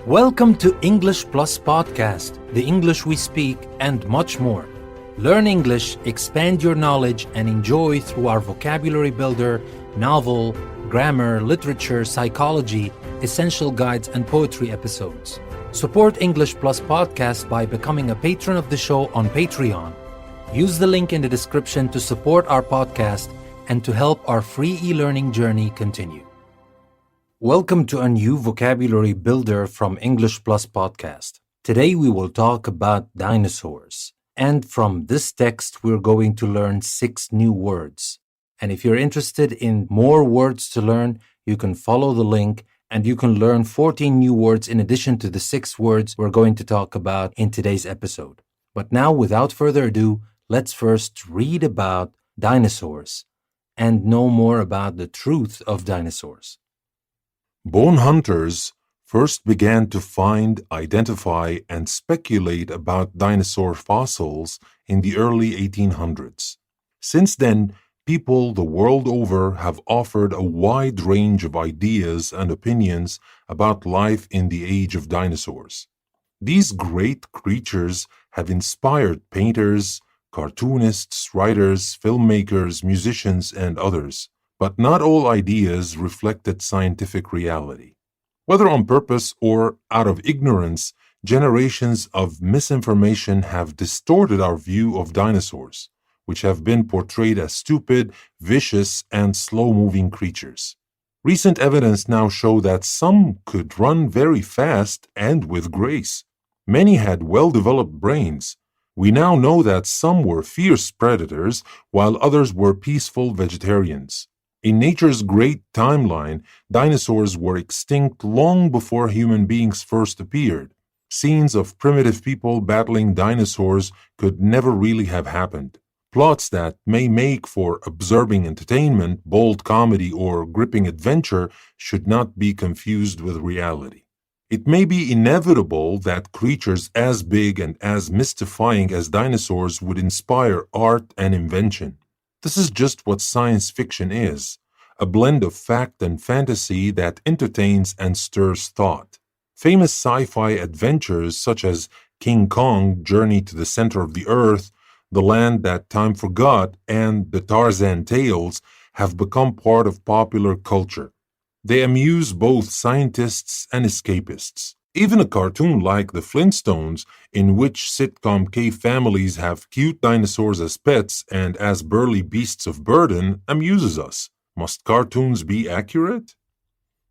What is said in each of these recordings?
Welcome to English Plus Podcast, the English we speak, and much more. Learn English, expand your knowledge, and enjoy through our vocabulary builder, novel, grammar, literature, psychology, essential guides, and poetry episodes. Support English Plus Podcast by becoming a patron of the show on Patreon. Use the link in the description to support our podcast and to help our free e-learning journey continue. Welcome to a new vocabulary builder from English Plus Podcast. Today we will talk about dinosaurs. And from this text, we're going to learn 6 new words. And if you're interested in more words to learn, you can follow the link and you can learn 14 new words in addition to the 6 words we're going to talk about in today's episode. But now, without further ado, let's first read about dinosaurs and know more about the truth of dinosaurs. Bone hunters first began to find, identify, and speculate about dinosaur fossils in the early 1800s. Since then, people the world over have offered a wide range of ideas and opinions about life in the age of dinosaurs. These great creatures have inspired painters, cartoonists, writers, filmmakers, musicians, and others. But not all ideas reflected scientific reality. Whether on purpose or out of ignorance, generations of misinformation have distorted our view of dinosaurs, which have been portrayed as stupid, vicious, and slow-moving creatures. Recent evidence now show that some could run very fast and with grace. Many had well-developed brains. We now know that some were fierce predators, while others were peaceful vegetarians. In nature's great timeline, dinosaurs were extinct long before human beings first appeared. Scenes of primitive people battling dinosaurs could never really have happened. Plots that may make for absorbing entertainment, bold comedy, or gripping adventure should not be confused with reality. It may be inevitable that creatures as big and as mystifying as dinosaurs would inspire art and invention. This is just what science fiction is, a blend of fact and fantasy that entertains and stirs thought. Famous sci-fi adventures such as King Kong, Journey to the Center of the Earth, The Land That Time Forgot, and the Tarzan tales have become part of popular culture. They amuse both scientists and escapists. Even a cartoon like The Flintstones, in which sitcom cave families have cute dinosaurs as pets and as burly beasts of burden, amuses us. Must cartoons be accurate?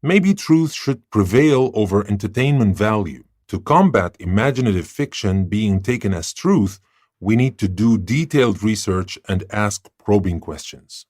Maybe truth should prevail over entertainment value. To combat imaginative fiction being taken as truth, we need to do detailed research and ask probing questions.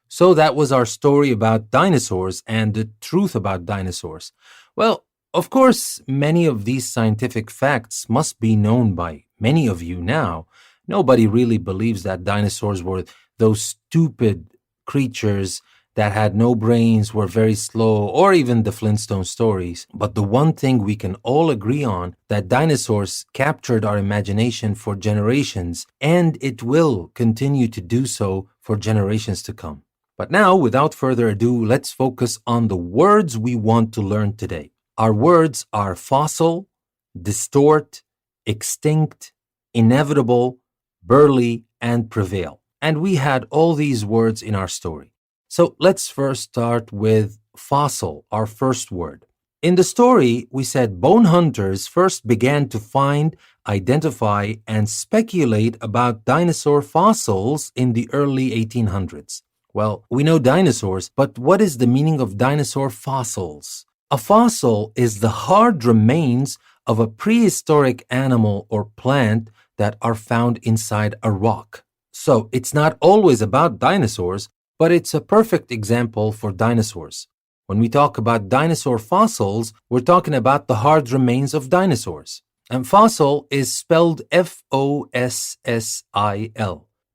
So that was our story about dinosaurs and the truth about dinosaurs. Well, of course, many of these scientific facts must be known by many of you now. Nobody really believes that dinosaurs were those stupid creatures that had no brains, were very slow, or even the Flintstone stories. But the one thing we can all agree on, that dinosaurs captured our imagination for generations, and it will continue to do so for generations to come. But now, without further ado, let's focus on the words we want to learn today. Our words are fossil, distort, extinct, inevitable, burly, and prevail. And we had all these words in our story. So let's first start with fossil, our first word. In the story, we said bone hunters first began to find, identify, and speculate about dinosaur fossils in the early 1800s. Well, we know dinosaurs, but what is the meaning of dinosaur fossils? A fossil is the hard remains of a prehistoric animal or plant that are found inside a rock. So it's not always about dinosaurs, but it's a perfect example for dinosaurs. When we talk about dinosaur fossils, we're talking about the hard remains of dinosaurs. And fossil is spelled F-O-S-S-I-L,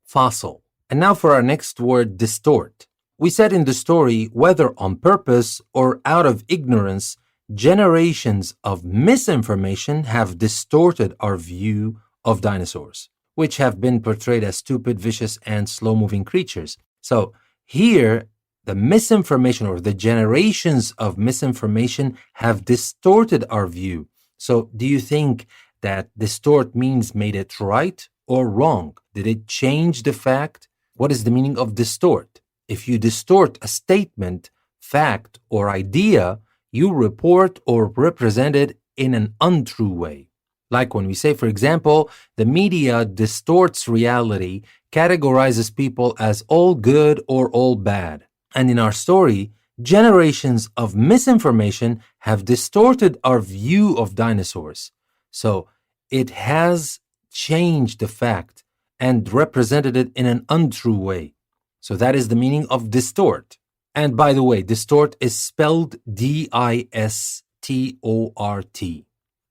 fossil. And now for our next word, distort. We said in the story, whether on purpose or out of ignorance, generations of misinformation have distorted our view of dinosaurs, which have been portrayed as stupid, vicious, and slow-moving creatures. So here, the misinformation or the generations of misinformation have distorted our view. So do you think that distort means made it right or wrong? Did it change the fact? What is the meaning of distort? If you distort a statement, fact, or idea, you report or represent it in an untrue way. Like when we say, for example, the media distorts reality, categorizes people as all good or all bad. And in our story, generations of misinformation have distorted our view of dinosaurs. So it has changed the fact and represented it in an untrue way. So that is the meaning of distort. And by the way, distort is spelled D-I-S-T-O-R-T.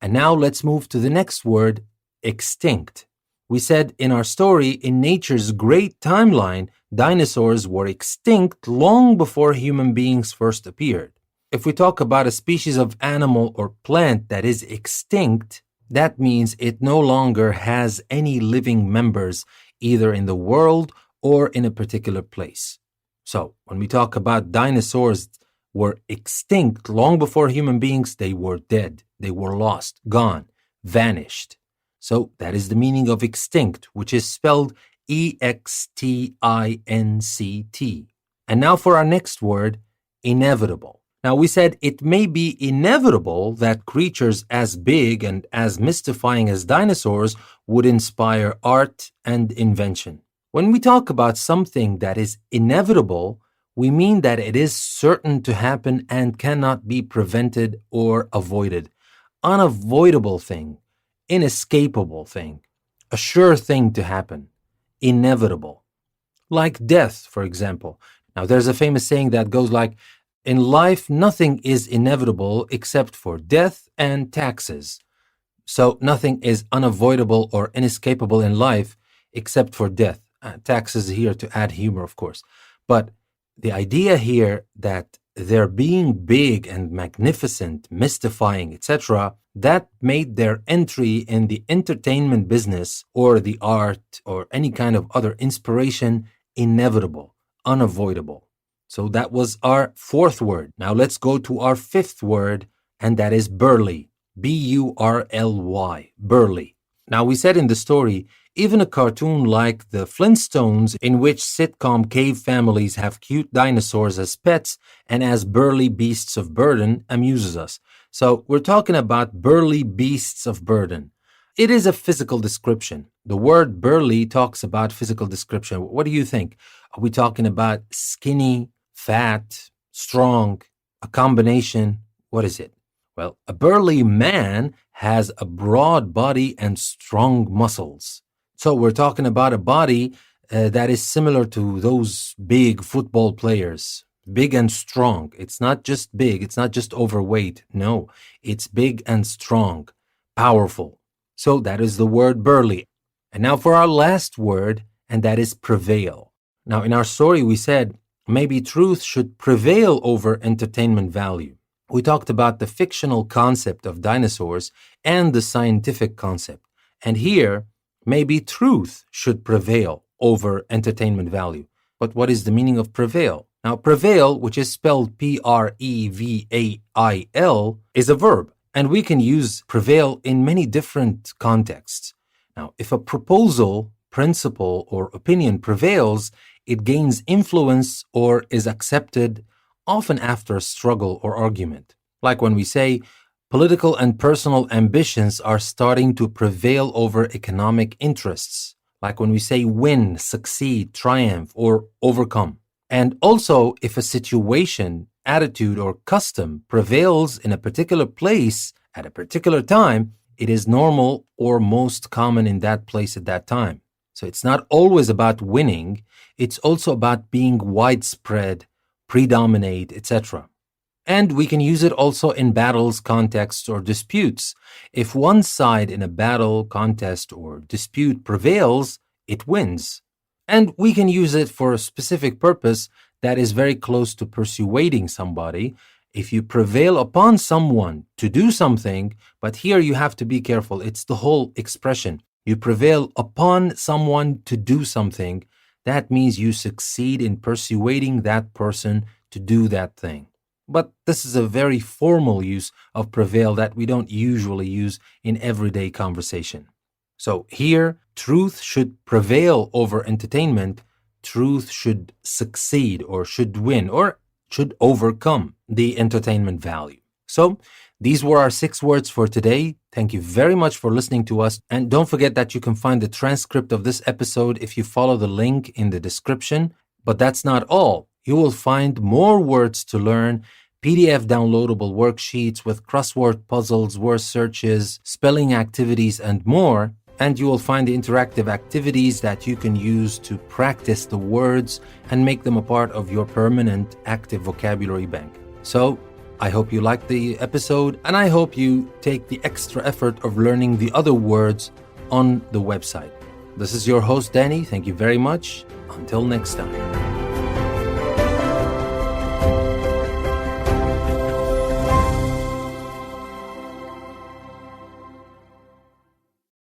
And now let's move to the next word, extinct. We said in our story, in nature's great timeline, dinosaurs were extinct long before human beings first appeared. If we talk about a species of animal or plant that is extinct, that means it no longer has any living members either in the world or in a particular place. So when we talk about dinosaurs were extinct long before human beings, they were dead, they were lost, gone, vanished. So that is the meaning of extinct, which is spelled E-X-T-I-N-C-T. And now for our next word, inevitable. Now we said it may be inevitable that creatures as big and as mystifying as dinosaurs would inspire art and invention. When we talk about something that is inevitable, we mean that it is certain to happen and cannot be prevented or avoided. Unavoidable thing, inescapable thing, a sure thing to happen, inevitable. Like death, for example. Now, there's a famous saying that goes like, in life, nothing is inevitable except for death and taxes. So nothing is unavoidable or inescapable in life except for death. Taxes here to add humor, of course. But the idea here that their being big and magnificent, mystifying, etc., that made their entry in the entertainment business or the art or any kind of other inspiration inevitable, unavoidable. So that was our fourth word. Now let's go to our fifth word, and that is burly. B-U-R-L-Y, burly. Now we said in the story, even a cartoon like the Flintstones, in which sitcom cave families have cute dinosaurs as pets and as burly beasts of burden, amuses us. So we're talking about burly beasts of burden. It is a physical description. The word burly talks about physical description. What do you think? Are we talking about skinny, fat, strong, a combination? What is it? Well, a burly man has a broad body and strong muscles. So we're talking about a body that is similar to those big football players, big and strong. It's not just big, it's not just overweight. No, it's big and strong, powerful. So that is the word burly. And now for our last word, and that is prevail. Now in our story we said, maybe truth should prevail over entertainment value. We talked about the fictional concept of dinosaurs and the scientific concept. And here, maybe truth should prevail over entertainment value. But what is the meaning of prevail? Now, prevail, which is spelled P-R-E-V-A-I-L, is a verb, and we can use prevail in many different contexts. Now, if a proposal, principle, or opinion prevails, it gains influence or is accepted, often after a struggle or argument. Like when we say, political and personal ambitions are starting to prevail over economic interests, like when we say win, succeed, triumph, or overcome. And also, if a situation, attitude, or custom prevails in a particular place at a particular time, it is normal or most common in that place at that time. So it's not always about winning, it's also about being widespread, predominate, etc. And we can use it also in battles, contexts, or disputes. If one side in a battle, contest, or dispute prevails, it wins. And we can use it for a specific purpose that is very close to persuading somebody. If you prevail upon someone to do something, but here you have to be careful. It's the whole expression. You prevail upon someone to do something. that means you succeed in persuading that person to do that thing. But this is a very formal use of prevail that we don't usually use in everyday conversation. So here, truth should prevail over entertainment. Truth should succeed or should win or should overcome the entertainment value. So these were our 6 words for today. Thank you very much for listening to us. And don't forget that you can find the transcript of this episode if you follow the link in the description. But that's not all. You will find more words to learn, PDF downloadable worksheets with crossword puzzles, word searches, spelling activities, and more. And you will find the interactive activities that you can use to practice the words and make them a part of your permanent active vocabulary bank. So, I hope you liked the episode, and I hope you take the extra effort of learning the other words on the website. This is your host, Danny. Thank you very much. Until next time.